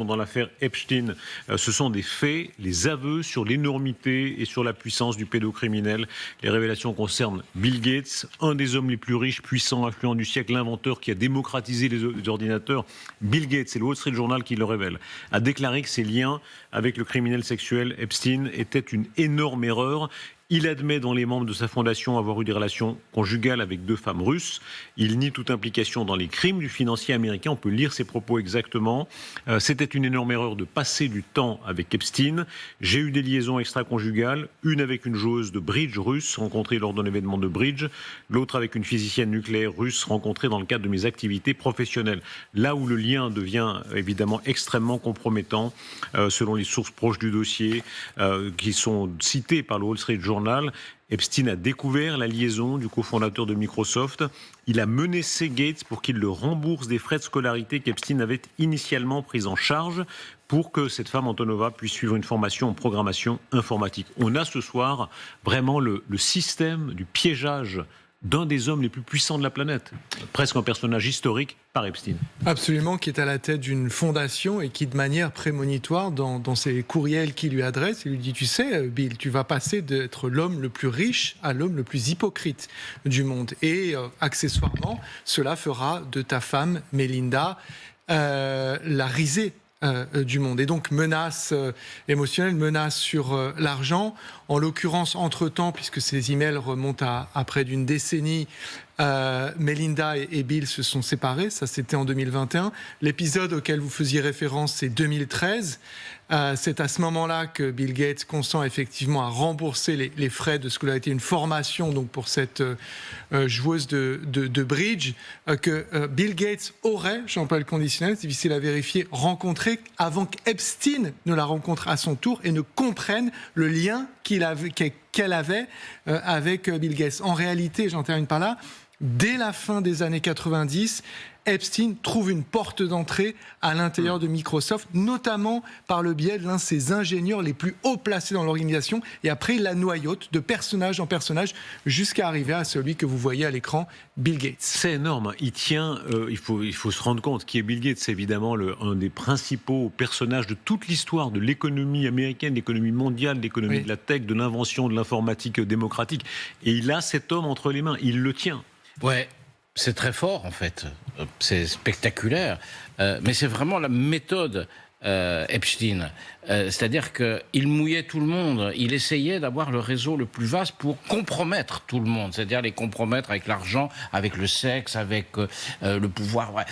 Dans l'affaire Epstein, ce sont des faits, les aveux sur l'énormité et sur la puissance du pédocriminel. Les révélations concernent Bill Gates, un des hommes les plus riches, puissants, influents du siècle, l'inventeur qui a démocratisé les ordinateurs. Bill Gates, c'est le Wall Street Journal qui le révèle, a déclaré que ses liens avec le criminel sexuel Epstein étaient une énorme erreur. Il admet dans les membres de sa fondation avoir eu des relations conjugales avec 2 femmes russes. Il nie toute implication dans les crimes du financier américain. On peut lire ses propos exactement. C'était une énorme erreur de passer du temps avec Epstein. J'ai eu des liaisons extra-conjugales, une avec une joueuse de bridge russe rencontrée lors d'un événement de bridge, l'autre avec une physicienne nucléaire russe rencontrée dans le cadre de mes activités professionnelles. Là où le lien devient évidemment extrêmement compromettant, selon les sources proches du dossier, qui sont citées par le Wall Street Journal, Epstein a découvert la liaison du cofondateur de Microsoft. Il a menacé Gates pour qu'il le rembourse des frais de scolarité qu'Epstein avait initialement pris en charge pour que cette femme, Antonova, puisse suivre une formation en programmation informatique. On a ce soir vraiment le système du piégeage d'un des hommes les plus puissants de la planète, presque un personnage historique par Epstein. Absolument, qui est à la tête d'une fondation et qui, de manière prémonitoire, dans ses courriels qu'il lui adresse, il lui dit, tu sais, Bill, tu vas passer d'être l'homme le plus riche à l'homme le plus hypocrite du monde. Et accessoirement, cela fera de ta femme, Melinda, la risée du monde. Et donc, menace émotionnelle, menace sur l'argent. En l'occurrence, entre-temps, puisque ces emails remontent à près d'une décennie, Melinda et Bill se sont séparés. Ça, c'était en 2021. L'épisode auquel vous faisiez référence, c'est 2013. C'est à ce moment-là que Bill Gates consent effectivement à rembourser les frais de ce que a été une formation donc pour cette joueuse de bridge que Bill Gates aurait, j'emploie le conditionnel, c'est difficile à vérifier, rencontré avant qu'Epstein ne la rencontre à son tour et ne comprenne le lien qu'elle avait avec Bill Gates. En réalité, j'en termine par là, dès la fin des années 90, Epstein trouve une porte d'entrée à l'intérieur de Microsoft, notamment par le biais de l'un de ses ingénieurs les plus haut placés dans l'organisation. Et après, il la noyaute de personnage en personnage jusqu'à arriver à celui que vous voyez à l'écran, Bill Gates. C'est énorme. Il tient, il faut se rendre compte qui est Bill Gates. C'est évidemment un des principaux personnages de toute l'histoire de l'économie américaine, de l'économie mondiale, de l'économie de la tech, de l'invention de l'informatique démocratique. Et il a cet homme entre les mains. Il le tient. Ouais. C'est très fort, en fait. C'est spectaculaire. Mais c'est vraiment la méthode Epstein. C'est-à-dire qu'il mouillait tout le monde. Il essayait d'avoir le réseau le plus vaste pour compromettre tout le monde. C'est-à-dire les compromettre avec l'argent, avec le sexe, avec le pouvoir. Ouais.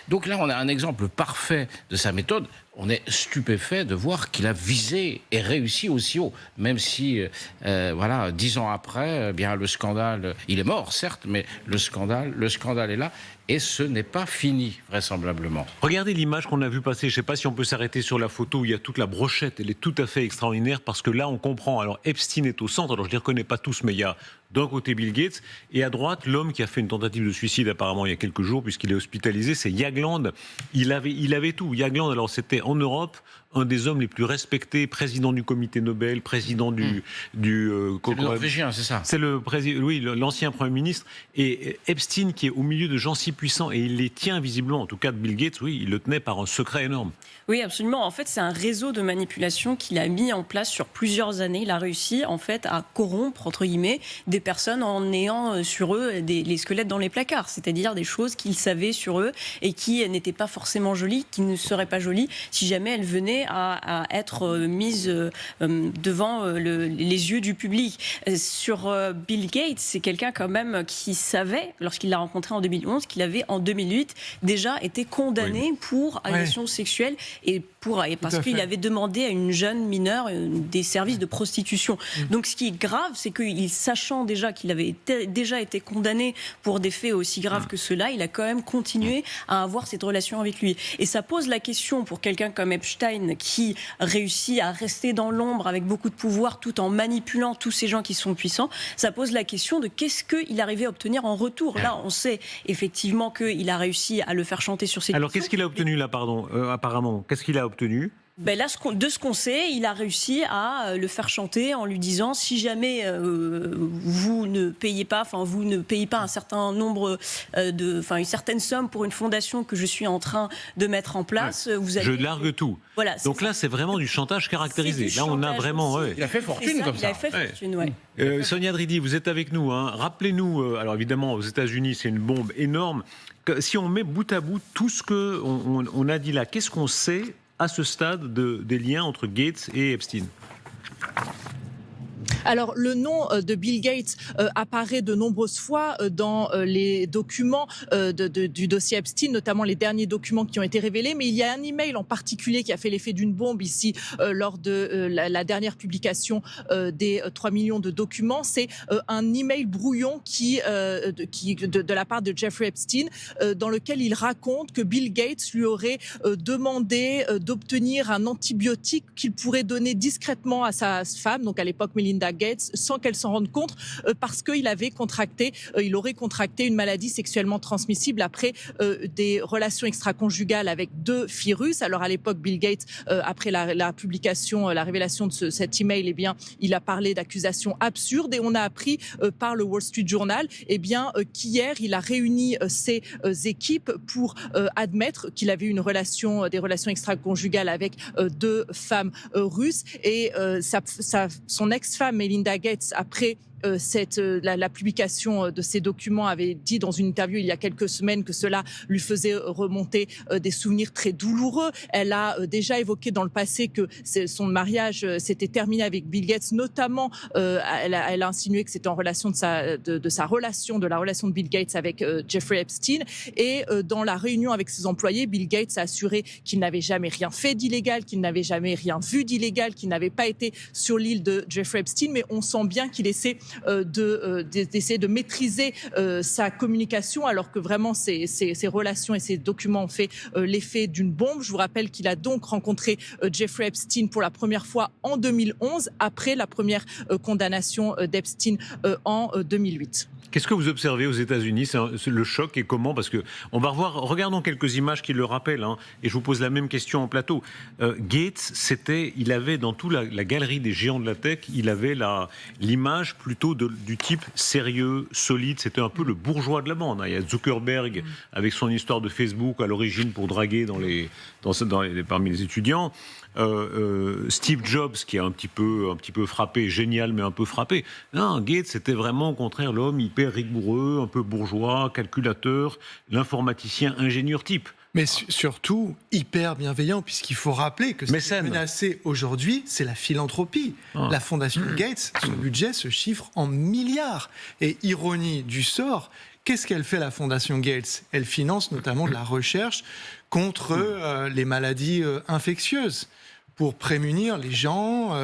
Donc là, on a un exemple parfait de sa méthode. On est stupéfait de voir qu'il a visé et réussi aussi haut. Même si, 10 ans après, bien le scandale, il est mort, certes, mais le scandale est là. Et ce n'est pas fini, vraisemblablement. Regardez l'image qu'on a vue passer. Je ne sais pas si on peut s'arrêter sur la photo où il y a toute la brochette. Elle est tout à fait extraordinaire parce que là, on comprend. Alors, Epstein est au centre. Alors, je ne les reconnais pas tous, mais il y a d'un côté Bill Gates et à droite, l'homme qui a fait une tentative de suicide apparemment il y a quelques jours puisqu'il est hospitalisé, c'est Jagland. Il avait tout. Jagland, alors c'était en Europe un des hommes les plus respectés, président du comité Nobel, président du c'est le Norvégien, c'est ça. C'est le président, oui, l'ancien Premier ministre. Et Epstein qui est au milieu de gens si puissants et il les tient visiblement, en tout cas de Bill Gates, oui, il le tenait par un secret énorme. Oui, absolument. En fait, c'est un réseau de manipulation qu'il a mis en place sur plusieurs années. Il a réussi, en fait, à corrompre, entre guillemets, des personnes en ayant sur eux les squelettes dans les placards. C'est-à-dire des choses qu'il savait sur eux et qui n'étaient pas forcément jolies, qui ne seraient pas jolies si jamais elles venaient à être mises devant les yeux du public. Sur Bill Gates, c'est quelqu'un quand même qui savait, lorsqu'il l'a rencontré en 2011, qu'il avait en 2008 déjà été condamné pour agression sexuelle et parce qu'il avait demandé à une jeune mineure des services de prostitution. Donc ce qui est grave, c'est qu'il, sachant déjà qu'il avait déjà été condamné pour des faits aussi graves que cela, il a quand même continué à avoir cette relation avec lui. Et ça pose la question pour quelqu'un comme Epstein qui réussit à rester dans l'ombre avec beaucoup de pouvoir tout en manipulant tous ces gens qui sont puissants, ça pose la question de qu'est-ce qu'il arrivait à obtenir en retour. Là, on sait effectivement qu'il a réussi à le faire chanter sur ses Alors qu'est-ce qu'il a obtenu là, pardon, apparemment? Qu'est-ce qu'il a obtenu? Ben là, de ce qu'on sait, il a réussi à le faire chanter en lui disant si jamais vous ne payez pas un certain nombre une certaine somme pour une fondation que je suis en train de mettre en place, vous allez... Je largue tout. Voilà, Donc là, c'est vraiment du chantage caractérisé. C'est du Là, on a chantage vraiment. aussi. Ouais. Il a fait fortune comme ça. Il a fait fortune, ouais. Sonia Dridi, vous êtes avec nous. Hein. Rappelez-nous, alors évidemment, aux États-Unis, c'est une bombe énorme. Si on met bout à bout tout ce qu'on a dit là, qu'est-ce qu'on sait à ce stade des liens entre Gates et Epstein? Alors, le nom de Bill Gates apparaît de nombreuses fois dans les documents du dossier Epstein, notamment les derniers documents qui ont été révélés. Mais il y a un email en particulier qui a fait l'effet d'une bombe ici lors de la dernière publication des 3 millions de documents. C'est un email brouillon de la part de Jeffrey Epstein dans lequel il raconte que Bill Gates lui aurait demandé d'obtenir un antibiotique qu'il pourrait donner discrètement à sa femme, donc à l'époque Melinda Gates, sans qu'elle s'en rende compte, parce qu'il aurait contracté une maladie sexuellement transmissible après des relations extra-conjugales avec 2 filles russes. Alors à l'époque, Bill Gates, après la publication, la révélation de cet email, eh bien, il a parlé d'accusations absurdes et on a appris par le Wall Street Journal, qu'hier il a réuni ses équipes pour admettre qu'il avait eu des relations extra-conjugales avec 2 femmes russes et son ex-femme Melinda Gates, après la publication de ces documents, avait dit dans une interview il y a quelques semaines que cela lui faisait remonter des souvenirs très douloureux. Elle a déjà évoqué dans le passé que son mariage s'était terminé avec Bill Gates, notamment elle a insinué que c'était en relation de la relation de Bill Gates avec Jeffrey Epstein. Et dans la réunion avec ses employés, Bill Gates a assuré qu'il n'avait jamais rien fait d'illégal, qu'il n'avait jamais rien vu d'illégal, qu'il n'avait pas été sur l'île de Jeffrey Epstein, mais on sent bien qu'il essaie d'essayer de maîtriser sa communication, alors que vraiment ces relations et ces documents ont fait l'effet d'une bombe. Je vous rappelle qu'il a donc rencontré Jeffrey Epstein pour la première fois en 2011, après la première condamnation d'Epstein en 2008. Qu'est-ce que vous observez aux États-Unis? C'est le choc et comment? Parce que on va regardons quelques images qui le rappellent. Hein, et je vous pose la même question en plateau. Gates, il avait dans toute la galerie des géants de la tech, il avait l'image plutôt du type sérieux, solide. C'était un peu le bourgeois de la bande. Hein. Il y a Zuckerberg avec son histoire de Facebook à l'origine pour draguer parmi les étudiants. Steve Jobs qui a un petit peu frappé, génial mais un peu frappé. Non, Gates c'était vraiment au contraire l'homme hyper rigoureux, un peu bourgeois, calculateur, l'informaticien ingénieur type. Mais surtout hyper bienveillant, puisqu'il faut rappeler que ce qui est menacé aujourd'hui, c'est la philanthropie. La fondation Gates, son budget se chiffre en milliards. Et ironie du sort, qu'est-ce qu'elle fait la fondation Gates? Elle finance notamment de la recherche contre les maladies infectieuses, pour prémunir les gens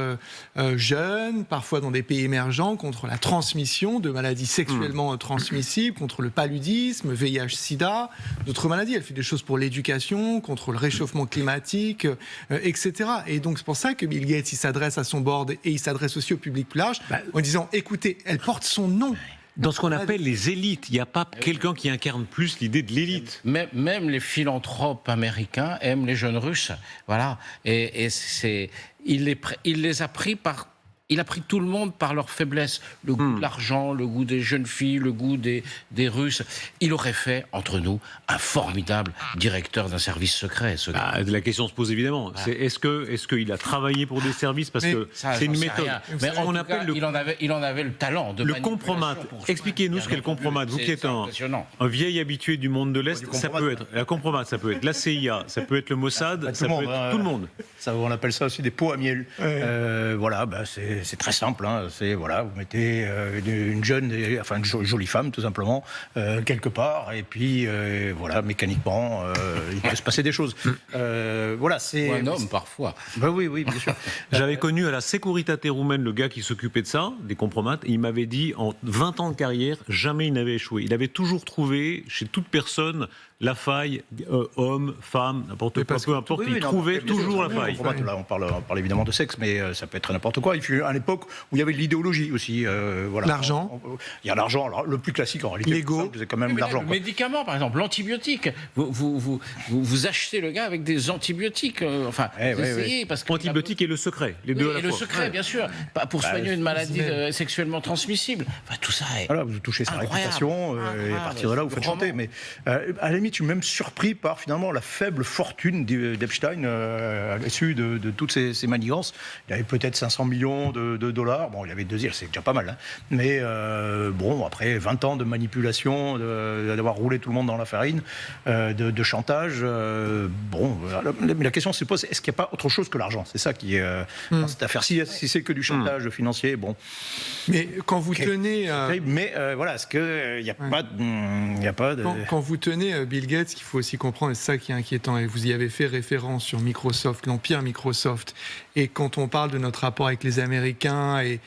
jeunes, parfois dans des pays émergents, contre la transmission de maladies sexuellement transmissibles, contre le paludisme, VIH-Sida, d'autres maladies. Elle fait des choses pour l'éducation, contre le réchauffement climatique, etc. Et donc c'est pour ça que Bill Gates, il s'adresse à son board et il s'adresse aussi au public plus large en disant, écoutez, elle porte son nom. Dans ce qu'on appelle les élites, il n'y a pas quelqu'un qui incarne plus l'idée de l'élite. Même les philanthropes américains aiment les jeunes Russes, voilà. Et il les a pris il a pris tout le monde par leur faiblesse. Le goût de l'argent, le goût des jeunes filles, le goût des Russes. Il aurait fait, entre nous, un formidable directeur d'un service secret. La question se pose évidemment. C'est est-ce qu'il a travaillé pour des services? Parce que c'est une méthode. Mais on appelle il en avait le talent de le compromat. Expliquez-nous ce qu'est le compromat. Vous qui êtes un vieil habitué du monde de l'Est, ça peut être la compromat, ça peut être la CIA, ça peut être le Mossad, ça peut être tout le monde. Ça, on appelle ça aussi des pots à miel. Voilà, c'est très simple. Hein. Vous mettez une jolie femme, tout simplement, quelque part, et puis voilà, mécaniquement, il peut se passer des choses. Voilà, c'est. Ou un homme, parfois. Oui, bien sûr. J'avais connu à la Securitate roumaine le gars qui s'occupait de ça, des compromates, et il m'avait dit, en 20 ans de carrière, jamais il n'avait échoué. Il avait toujours trouvé, chez toute personne, la faille, homme, femme, n'importe quoi, peu importe, il trouvait toujours la faille. Là, on parle évidemment de sexe, mais ça peut être n'importe quoi. Il fut à l'époque où il y avait l'idéologie aussi. Voilà. L'argent. Il y a l'argent. Alors, le plus classique en réalité, l'ego, c'est quand même l'argent. Le médicament, par exemple, l'antibiotique. Vous achetez le gars avec des antibiotiques. Essayez parce que Antibiotique et le secret, les deux à la fois. Et le secret, bien sûr, pas pour soigner une maladie sexuellement transmissible. Enfin, tout ça est. Voilà, vous touchez sa réputation, et à partir de là, vous faites chanter. Mais à la limite, je suis même surpris par finalement la faible fortune d'Epstein à l'issue de toutes ces manigances. Il avait peut-être 500 millions de dollars. Bon, il avait 2 îles, c'est déjà pas mal. Hein. Mais après 20 ans de manipulation, d'avoir roulé tout le monde dans la farine, de chantage, la question se pose, est-ce qu'il n'y a pas autre chose que l'argent? C'est ça qui est dans cette affaire. Si c'est que du chantage financier, bon. Mais quand vous tenez... Mais voilà, est-ce qu'il n'y a pas de... Quand vous tenez Bill Gates, qu'il faut aussi comprendre, et c'est ça qui est inquiétant, et vous y avez fait référence sur Microsoft, l'empire Microsoft, et quand on parle de notre rapport avec les Américains, et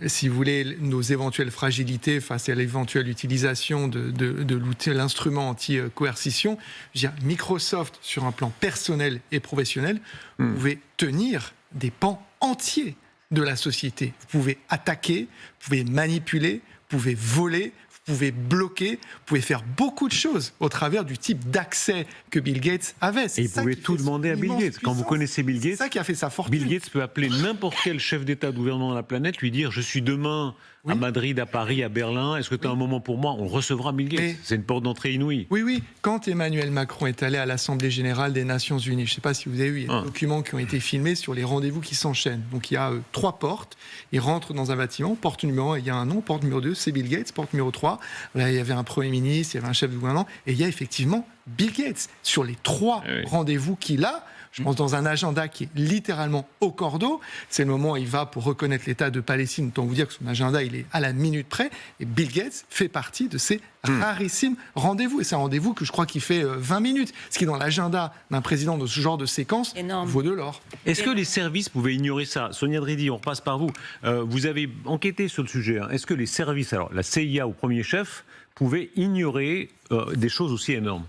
si vous voulez, nos éventuelles fragilités face à l'éventuelle utilisation de l'outil, l'instrument anti-coercition, je veux dire, Microsoft, sur un plan personnel et professionnel, vous pouvez tenir des pans entiers de la société. Vous pouvez attaquer, vous pouvez manipuler, vous pouvez voler, vous pouvez bloquer, vous pouvez faire beaucoup de choses au travers du type d'accès que Bill Gates avait. Et vous pouvez tout demander à Bill Gates. Quand vous connaissez Bill Gates, c'est ça qui a fait sa fortune. Bill Gates peut appeler n'importe quel chef d'État ou de gouvernement de la planète, lui dire « Je suis demain à Madrid, à Paris, à Berlin. Est-ce que tu as un moment pour moi ?» On recevra Bill Gates. C'est une porte d'entrée inouïe. Oui. Quand Emmanuel Macron est allé à l'Assemblée générale des Nations Unies, je ne sais pas si vous avez vu, il y a des documents qui ont été filmés sur les rendez-vous qui s'enchaînent. Donc il y a 3 portes. Il rentre dans un bâtiment. Porte numéro 1, il y a un nom. Porte numéro 2, c'est Bill Gates. Porte numéro 3, là, il y avait un Premier ministre, il y avait un chef de gouvernement. Et il y a effectivement Bill Gates. Sur les 3 rendez-vous qu'il a, je pense dans un agenda qui est littéralement au cordeau. C'est le moment où il va pour reconnaître l'État de Palestine. Autant vous dire que son agenda, il est à la minute près. Et Bill Gates fait partie de ces rarissimes rendez-vous. Et c'est un rendez-vous que je crois qu'il fait 20 minutes. Ce qui, dans l'agenda d'un président de ce genre de séquence, vaut de l'or. Est-ce que les services pouvaient ignorer ça? Sonia Dridi, on repasse par vous. Vous avez enquêté sur le sujet. Hein. Est-ce que les services, alors la CIA au premier chef, pouvaient ignorer des choses aussi énormes?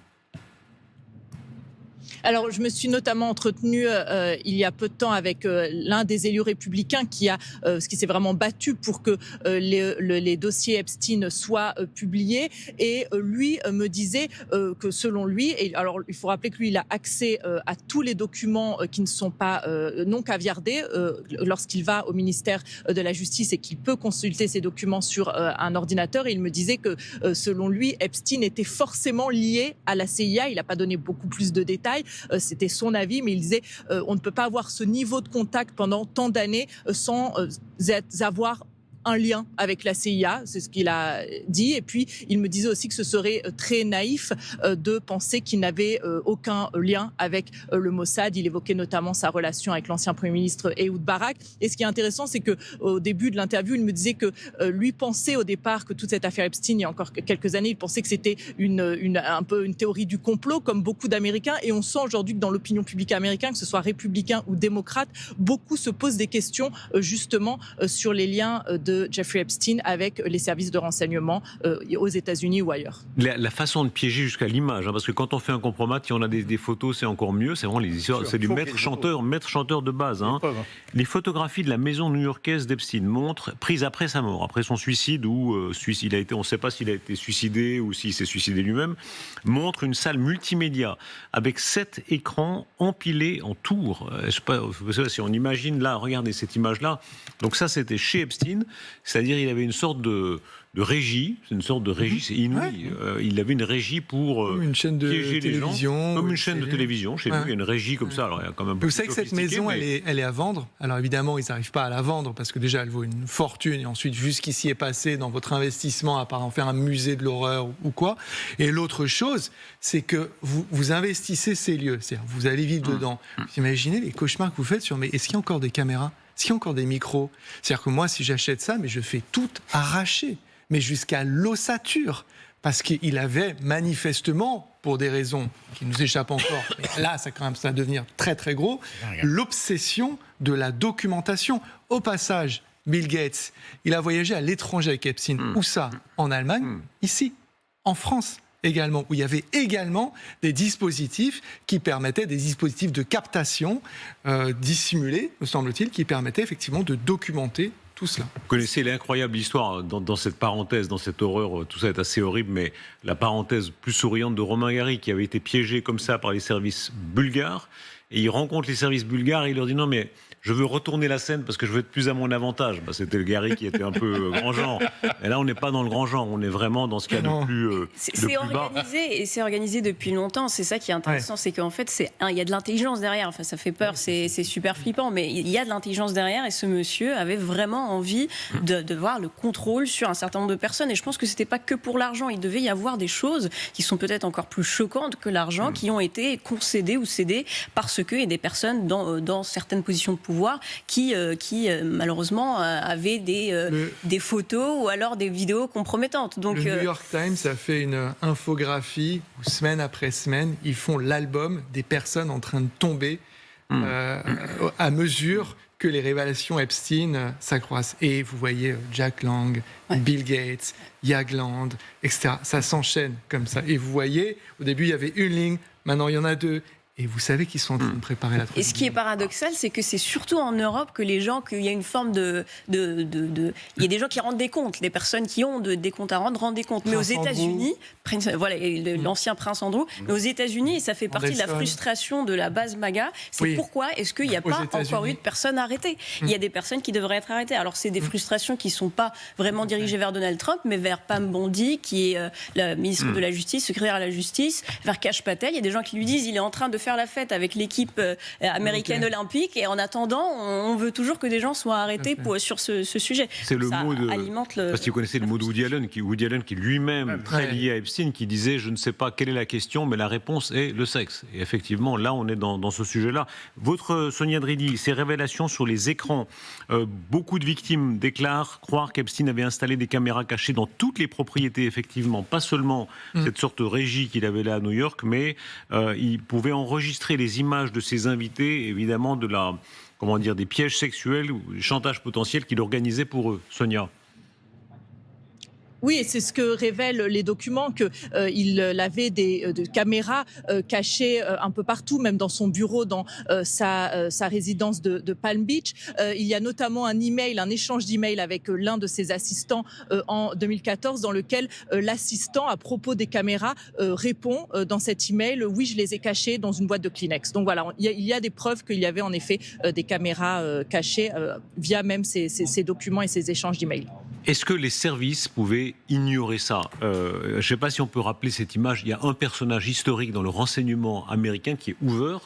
Alors, je me suis notamment entretenue il y a peu de temps avec l'un des élus républicains qui s'est vraiment battu pour que les dossiers Epstein soient publiés. Et lui me disait que selon lui, et alors il faut rappeler que lui, il a accès à tous les documents qui ne sont pas non caviardés lorsqu'il va au ministère de la Justice et qu'il peut consulter ces documents sur un ordinateur. Et il me disait que selon lui, Epstein était forcément lié à la CIA. Il n'a pas donné beaucoup plus de détails. C'était son avis, mais il disait on ne peut pas avoir ce niveau de contact pendant tant d'années sans avoir un lien avec la CIA, c'est ce qu'il a dit. Et puis, il me disait aussi que ce serait très naïf de penser qu'il n'avait aucun lien avec le Mossad. Il évoquait notamment sa relation avec l'ancien Premier ministre Ehud Barak. Et ce qui est intéressant, c'est qu'au début de l'interview, il me disait que lui pensait au départ que toute cette affaire Epstein, il y a encore quelques années, il pensait que c'était un peu une théorie du complot, comme beaucoup d'Américains. Et on sent aujourd'hui que dans l'opinion publique américaine, que ce soit républicain ou démocrate, beaucoup se posent des questions justement sur les liens de Jeffrey Epstein avec les services de renseignement aux États-Unis ou ailleurs. La façon de piéger jusqu'à l'image, hein, parce que quand on fait un compromat, si on a des photos, c'est encore mieux. C'est vraiment les histoires, c'est du maître chanteur de base. Hein. Les photographies de la maison new-yorkaise d'Epstein montrent, prises après sa mort, après son suicide, ou on ne sait pas s'il a été suicidé ou s'il s'est suicidé lui-même, montrent une salle multimédia avec 7 écrans empilés en tours. Je sais pas si on imagine là, regardez cette image-là. Donc ça, c'était chez Epstein. C'est-à-dire il avait une sorte de régie, c'est une sorte de régie, c'est inouï. Il avait une régie pour comme une chaîne de piéger les télévision, gens, comme une chaîne de télévision. Chez nous, il y a une régie comme ça. Alors, il y a quand même vous savez que cette maison, elle est à vendre. Alors évidemment, ils n'arrivent pas à la vendre parce que déjà, elle vaut une fortune. Et ensuite, vu ce qui s'y est passé dans votre investissement, à part en faire un musée de l'horreur ou quoi. Et l'autre chose, c'est que vous investissez ces lieux. C'est-à-dire, vous allez vivre dedans. Vous imaginez les cauchemars que vous faites sur. Mais est-ce qu'il y a encore des caméras? Est-ce qu'il y a encore des micros? C'est-à-dire que moi, si j'achète ça, mais je fais tout arracher, mais jusqu'à l'ossature, parce qu'il avait manifestement, pour des raisons qui nous échappent encore, mais là, ça va devenir très très gros, l'obsession de la documentation. Au passage, Bill Gates, il a voyagé à l'étranger avec Epstein. Où ça? En Allemagne, ici, en France. également, où il y avait également des dispositifs qui permettaient, des dispositifs de captation dissimulés, me semble-t-il, qui permettaient effectivement de documenter tout cela. Vous connaissez l'incroyable histoire dans cette parenthèse, dans cette horreur, tout ça est assez horrible, mais la parenthèse plus souriante de Romain Gary qui avait été piégé comme ça par les services bulgares, et il rencontre les services bulgares et il leur dit non mais je veux retourner la scène parce que je veux être plus à mon avantage. C'était le Gary qui était un peu grand genre. Et là, on n'est pas dans le grand genre, on est vraiment dans ce qu'il y a de plus, c'est organisé, et c'est organisé depuis longtemps. C'est ça qui est intéressant, c'est qu'en fait, il y a de l'intelligence derrière. Enfin, ça fait peur, c'est super flippant, mais il y a de l'intelligence derrière. Et ce monsieur avait vraiment envie de voir le contrôle sur un certain nombre de personnes. Et je pense que c'était pas que pour l'argent. Il devait y avoir des choses qui sont peut-être encore plus choquantes que l'argent, qui ont été concédées ou cédées parce qu'il y a des personnes dans certaines positions de pouvoir qui malheureusement avaient des photos ou alors des vidéos compromettantes. Donc, le New York Times a fait une infographie où semaine après semaine, ils font l'album des personnes en train de tomber à mesure que les révélations Epstein s'accroissent. Et vous voyez Jack Lang, Bill Gates, Jagland, etc. Ça s'enchaîne comme ça. Et vous voyez, au début, il y avait une ligne, maintenant il y en a deux. Et vous savez qu'ils sont en train de préparer la troisième. Et ce qui est paradoxal, c'est que c'est surtout en Europe que qu'il y a une forme il y a des gens qui rendent des comptes, des personnes qui ont des comptes à rendent des comptes. Mais aux États-Unis, l'ancien prince Andrew, mais aux États-Unis, ça fait partie de la frustration de la base MAGA. C'est pourquoi est-ce qu'il n'y a pas encore eu de personnes arrêtées ? Il y a des personnes qui devraient être arrêtées. Alors c'est des frustrations qui ne sont pas vraiment dirigées vers Donald Trump, mais vers Pam Bondi, qui est la ministre de la Justice, secrétaire à la Justice, vers Kash Patel. Il y a des gens qui lui disent il est en train de faire la fête avec l'équipe américaine olympique, et en attendant, on veut toujours que des gens soient arrêtés sur ce sujet. C'est le mot de... Parce que vous connaissez le mot de Woody Allen qui lui-même, très lié à Epstein, qui disait « Je ne sais pas quelle est la question, mais la réponse est le sexe ». Et effectivement, là, on est dans ce sujet-là. Votre Sonia Dridi, ces révélations sur les écrans, beaucoup de victimes déclarent croire qu'Epstein avait installé des caméras cachées dans toutes les propriétés, effectivement, pas seulement cette sorte de régie qu'il avait là à New York, mais il pouvait enregistrer les images de ses invités, évidemment des pièges sexuels ou des chantages potentiels qu'il organisait pour eux. Sonia. Oui, et c'est ce que révèlent les documents, qu'il avait des caméras cachées un peu partout, même dans son bureau, dans sa résidence de Palm Beach. Il y a notamment un échange d'emails avec l'un de ses assistants en 2014, dans lequel l'assistant, à propos des caméras, répond dans cet email « Oui, je les ai cachées dans une boîte de Kleenex ». Donc voilà, il y a des preuves qu'il y avait en effet des caméras cachées via même ces documents et ces échanges d'emails. Est-ce que les services pouvaient ignorer ça ? Je ne sais pas si on peut rappeler cette image. Il y a un personnage historique dans le renseignement américain qui est Hoover.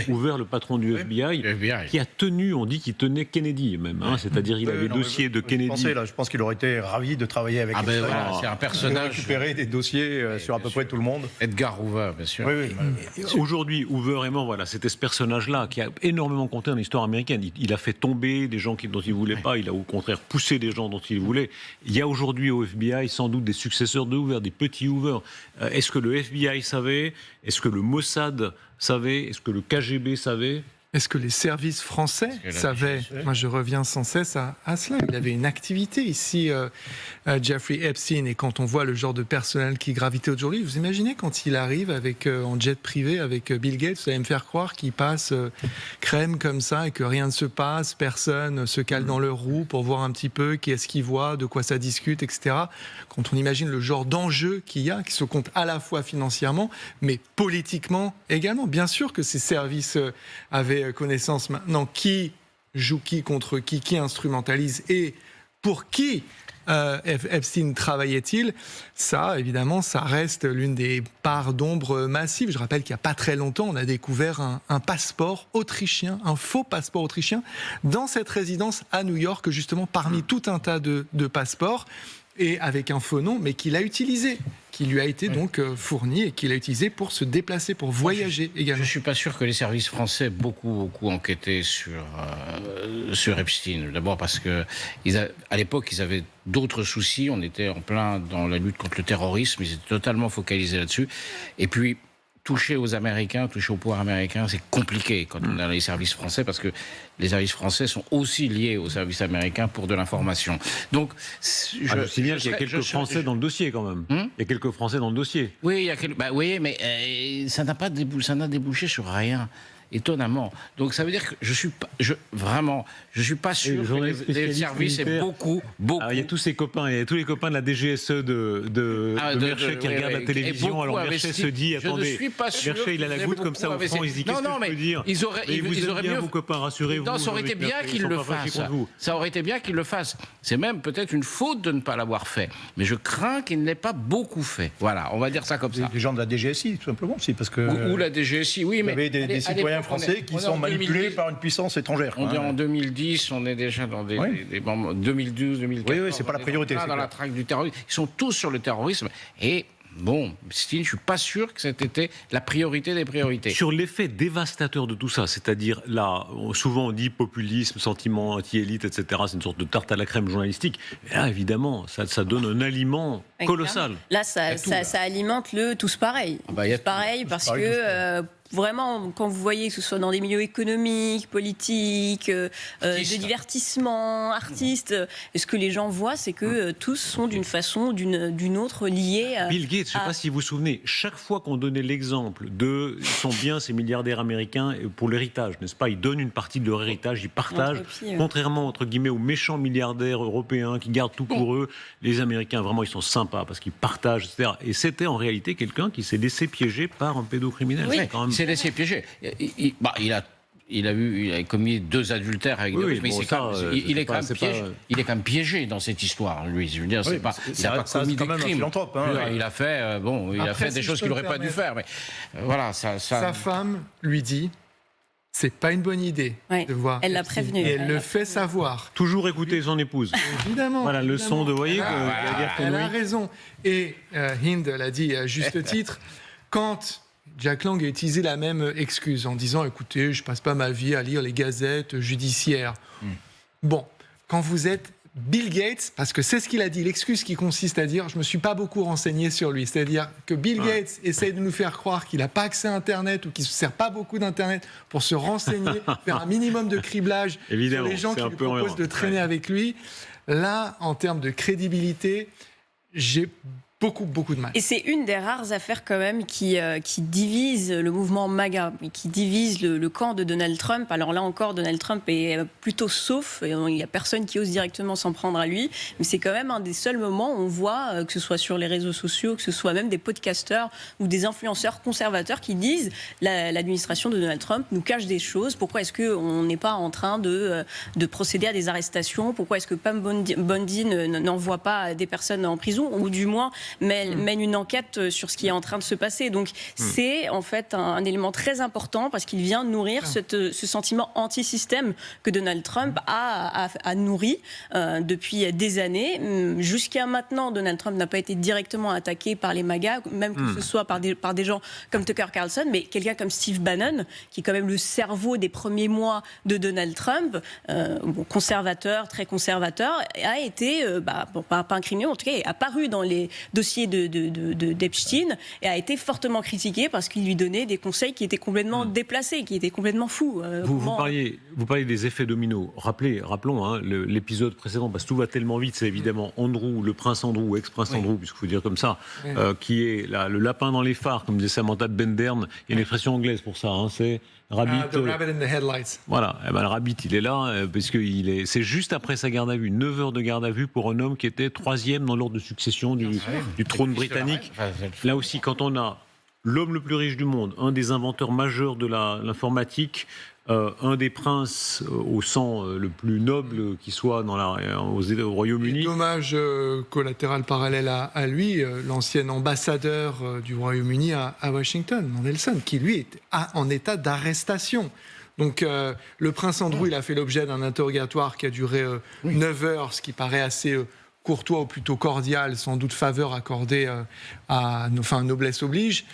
Hoover, le patron du FBI, qui a tenu, on dit qu'il tenait Kennedy même, c'est-à-dire il avait dossiers de Kennedy. Je pense qu'il aurait été ravi de travailler avec lui. C'est un personnage. Récupérer des dossiers sur à peu près tout le monde. Edgar Hoover, bien sûr. Aujourd'hui, Hoover est mort, c'était ce personnage-là qui a énormément compté dans l'histoire américaine. Il a fait tomber des gens dont il ne voulait pas, il a au contraire poussé des gens dont il voulait. Il y a aujourd'hui au FBI sans doute des successeurs de Hoover, des petits Hoover. Est-ce que le FBI savait ? Est-ce que le Mossad savait ? Est-ce que le KGB savait ? Est-ce que les services français savaient ? Moi, je reviens sans cesse à cela. Il avait une activité ici, Jeffrey Epstein, et quand on voit le genre de personnel qui gravitait aujourd'hui, vous imaginez quand il arrive en jet privé avec Bill Gates, vous allez me faire croire qu'il passe crème comme ça et que rien ne se passe, personne se cale dans leur roue pour voir un petit peu qui est-ce qu'il voit, de quoi ça discute, etc. Quand on imagine le genre d'enjeu qu'il y a, qui se compte à la fois financièrement, mais politiquement également. Bien sûr que ces services avaient connaissance maintenant qui joue qui contre qui instrumentalise et pour qui Epstein travaillait-il. Ça, évidemment, ça reste l'une des parts d'ombre massives. Je rappelle qu'il n'y a pas très longtemps, on a découvert un passeport autrichien, un faux passeport autrichien, dans cette résidence à New York, justement parmi tout un tas de passeports, et avec un faux nom, mais qu'il a utilisé, qui lui a été donc fourni et qu'il a utilisé pour se déplacer, pour voyager également. Je ne suis pas sûr que les services français aient beaucoup enquêté sur Epstein. D'abord parce que à l'époque, ils avaient d'autres soucis. On était en plein dans la lutte contre le terrorisme. Ils étaient totalement focalisés là-dessus. Et puis, toucher aux Américains, toucher au pouvoir américain, c'est compliqué quand on a les services français, parce que les services français sont aussi liés aux services américains pour de l'information. Donc, je signale qu'il y a quelques Français dans le dossier quand même. Il y a quelques Français dans le dossier. Oui, il y a oui, mais ça n'a débouché sur rien. Étonnamment. Donc ça veut dire que je suis pas sûr que les services aient beaucoup. Alors, il y a tous ces copains, il y a tous les copains de la DGSE de Merchet qui regardent la télévision. Alors Merchet se dit, attendez, Merchet il a la goutte comme ça au front, il se dit, qu'est-ce que je peux dire? Ils auraient mieux, vos copains, rassurez-vous. Non, ça aurait été bien qu'ils le fassent. Ça aurait été bien qu'ils le fassent. C'est même peut-être une faute de ne pas l'avoir fait. Mais je crains qu'il ne l'ait pas beaucoup fait. Voilà, on va dire ça comme ça. Les gens de la DGSI, tout simplement, aussi, parce que... Ou la DGSI, oui, mais... Il y avait des citoyens français qui sont manipulés par une puissance étrangère. On est en 2010, on est déjà dans des 2012, 2014. Oui, c'est pas la priorité. Dans la traque du terrorisme. Ils sont tous sur le terrorisme. Et bon, Stine, je suis pas sûr que c'était la priorité des priorités. Sur l'effet dévastateur de tout ça, c'est-à-dire là, souvent on dit populisme, sentiment anti-élite, etc. C'est une sorte de tarte à la crème journalistique. Et là, évidemment, ça donne un aliment colossal. Là, ça alimente le tous pareil. Tous pareil parce que... Vraiment, quand vous voyez que ce soit dans des milieux économiques, politiques, de divertissement, artistes, ce que les gens voient, c'est que tous sont d'une façon ou d'une autre liés à... Bill Gates, je ne sais pas si vous vous souvenez, chaque fois qu'on donnait l'exemple de sont bien ces milliardaires américains pour l'héritage, n'est-ce pas? Ils donnent une partie de leur héritage, ils partagent, contrairement entre guillemets aux méchants milliardaires européens qui gardent tout pour eux. Les Américains, vraiment, ils sont sympas parce qu'ils partagent, etc. Et c'était en réalité quelqu'un qui s'est laissé piéger par un pédocriminel. Oui, quand même... il s'est laissé piéger. Il a commis 2 adultères avec deux, mais il est quand même piégé dans cette histoire, lui. Je veux dire, il n'a pas commis des crimes. Il a fait des choses qu'il n'aurait pas dû faire. Mais voilà, sa femme lui dit. C'est pas une bonne idée de voir. Elle l'a prévenu. Et elle le fait savoir. Toujours écouter son épouse. Évidemment. Voilà, leçon de, vous voyez, elle a raison. Et Hind l'a dit à juste titre, quand Jack Lang a utilisé la même excuse en disant, écoutez, je passe pas ma vie à lire les gazettes judiciaires. Bon, quand vous êtes Bill Gates, parce que c'est ce qu'il a dit, l'excuse qui consiste à dire « je me suis pas beaucoup renseigné sur lui », c'est-à-dire que Bill Gates essaye de nous faire croire qu'il n'a pas accès à Internet ou qu'il ne se sert pas beaucoup d'Internet pour se renseigner, faire un minimum de criblage sur les gens qui lui proposent de traîner avec lui. Là, en termes de crédibilité, j'ai beaucoup de mal. Et c'est une des rares affaires quand même qui divise le mouvement MAGA, qui divise le camp de Donald Trump. Alors là encore, Donald Trump est plutôt sauf, et il n'y a personne qui ose directement s'en prendre à lui, mais c'est quand même un des seuls moments où on voit, que ce soit sur les réseaux sociaux, que ce soit même des podcasteurs ou des influenceurs conservateurs qui disent l'administration de Donald Trump nous cache des choses, pourquoi est-ce qu'on n'est pas en train de procéder à des arrestations, pourquoi est-ce que Pam Bondi n'envoie pas des personnes en prison, ou du moins mène une enquête sur ce qui est en train de se passer. Donc c'est en fait un élément très important parce qu'il vient nourrir ce sentiment anti-système que Donald Trump a nourri depuis des années. Jusqu'à maintenant, Donald Trump n'a pas été directement attaqué par les MAGA, même que ce soit par des gens comme Tucker Carlson, mais quelqu'un comme Steve Bannon, qui est quand même le cerveau des premiers mois de Donald Trump, conservateur, très conservateur, a été, pas incriminé, en tout cas, est apparu dans les dossier d'Epstein et a été fortement critiqué parce qu'il lui donnait des conseils qui étaient complètement déplacés, qui étaient complètement fous. Vous parliez des effets dominos. Rappelons l'épisode précédent, parce que tout va tellement vite, c'est évidemment Andrew, le prince Andrew, ex-prince Andrew, puisqu'il faut dire comme ça, qui est le lapin dans les phares, comme disait Samantha de Bendern. Il y a une expression anglaise pour ça, c'est Rabbit. The rabbit in the headlights. Voilà, le Rabbit, il est là, parce que c'est juste après sa garde à vue, 9 heures de garde à vue pour un homme qui était 3e dans l'ordre de succession du trône britannique. Là aussi, quand on a l'homme le plus riche du monde, un des inventeurs majeurs de l'informatique, un des princes au sang le plus noble qui soit au Royaume-Uni. Dommage collatéral parallèle à lui, l'ancien ambassadeur du Royaume-Uni à Washington, Mandelson, qui lui est en état d'arrestation. Donc le prince Andrew, il a fait l'objet d'un interrogatoire qui a duré 9 heures, ce qui paraît assez courtois ou plutôt cordial, sans doute faveur accordée noblesse oblige.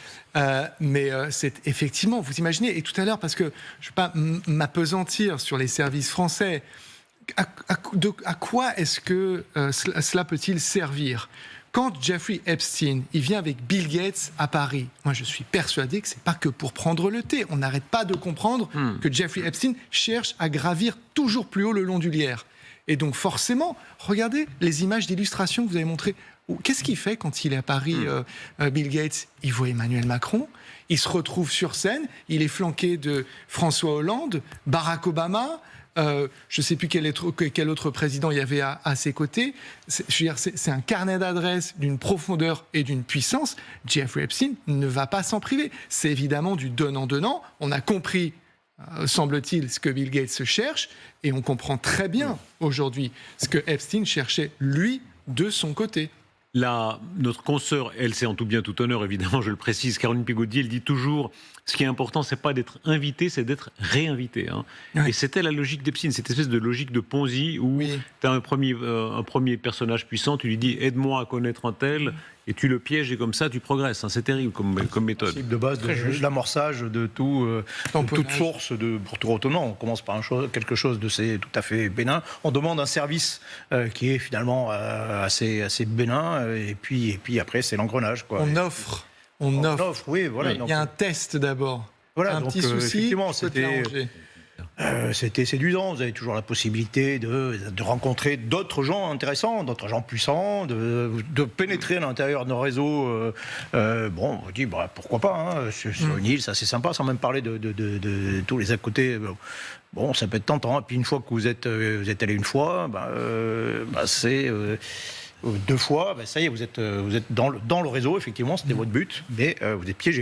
Mais c'est effectivement, vous imaginez, et tout à l'heure, parce que je ne vais pas m'appesantir sur les services français, à quoi est-ce que cela peut-il servir Quand Jeffrey Epstein, il vient avec Bill Gates à Paris, moi je suis persuadé que c'est pas que pour prendre le thé. On n'arrête pas de comprendre que Jeffrey Epstein cherche à gravir toujours plus haut le long du lierre. Et donc forcément, regardez les images d'illustration que vous avez montrées. Qu'est-ce qu'il fait quand il est à Paris, Bill Gates? Il voit Emmanuel Macron, il se retrouve sur scène, il est flanqué de François Hollande, Barack Obama, je ne sais plus quel autre président il y avait à ses côtés. C'est un carnet d'adresses d'une profondeur et d'une puissance. Jeffrey Epstein ne va pas s'en priver. C'est évidemment du donnant-donnant. On a compris, semble-t-il, ce que Bill Gates se cherche, et on comprend très bien aujourd'hui ce que Epstein cherchait, lui, de son côté. Notre consoeur, elle, c'est en tout bien tout honneur, évidemment, je le précise, Caroline Pigaudy, elle dit toujours, ce qui est important, c'est pas d'être invité, c'est d'être réinvité. Hein. Oui. Et c'était la logique d'Epstein, cette espèce de logique de Ponzi où tu as un premier personnage puissant, tu lui dis aide-moi à connaître un tel, et tu le pièges et comme ça tu progresses. Hein. C'est terrible comme méthode. Le principe de base de l'amorçage de toute source pour tout retenant. On commence par quelque chose de tout à fait bénin. On demande un service qui est finalement assez bénin, et puis après c'est l'engrenage. Quoi. On offre, oui, voilà. Il y a un test d'abord. Voilà, un donc, petit souci, effectivement, c'était séduisant. Vous avez toujours la possibilité de rencontrer d'autres gens intéressants, d'autres gens puissants, de pénétrer à l'intérieur de nos réseaux. On dit pourquoi pas, sur une île, ça c'est sympa, sans même parler de tous les à côté. Bon, ça peut être tentant. Et puis une fois que vous êtes allé une fois, c'est 2 fois, ça y est, vous êtes dans le réseau, effectivement, c'était votre but, mais vous êtes piégé.